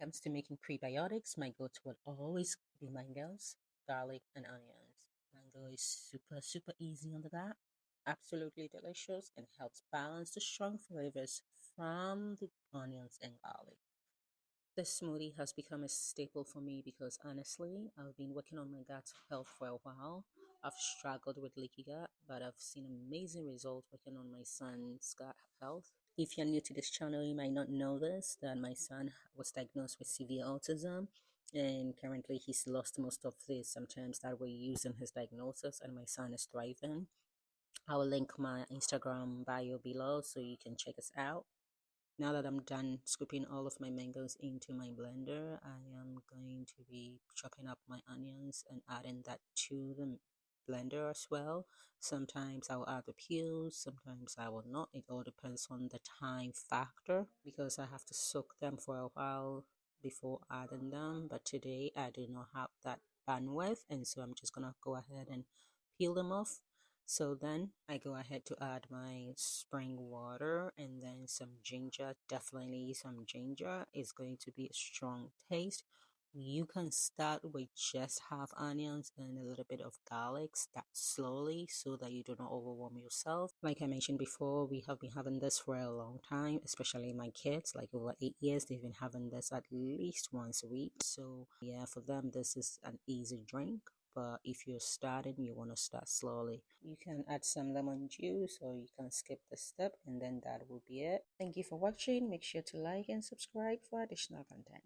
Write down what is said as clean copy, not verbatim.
comes to making prebiotics, my go-to will always be mangoes, garlic, and onions. Mango is super easy on the gut, absolutely delicious, and helps balance the strong flavors from the onions and garlic. This smoothie has become a staple for me because honestly, I've been working on my gut health for a while. I've struggled with leaky gut, but I've seen amazing results working on my son's gut health. If you're new to this channel, you might not know this, that my son was diagnosed with severe autism, and currently he's lost most of the symptoms that were used in his diagnosis, and my son is thriving. I will link my Instagram bio below so you can check us out. Now that I'm done scooping all of my mangoes into my blender, I am going to be chopping up my onions and adding that to the blender as well. Sometimes I will add the peels, sometimes I will not. It all depends on the time factor because I have to soak them for a while before adding them. But today I do not have that bandwidth, and so I'm just gonna go ahead and peel them off. So then I go ahead to add my spring water and then some ginger. Definitely some ginger is going to be a strong taste. You can start with just half onions and a little bit of garlic. Start slowly so that you do not overwhelm yourself. Like I mentioned before, we have been having this for a long time, especially my kids, like over 8 years. They've been having this at least once a week. So yeah, for them, this is an easy drink. But if you're starting, you want to start slowly. You can add some lemon juice or you can skip the step, and then that will be it. Thank you for watching. Make sure to like and subscribe for additional content.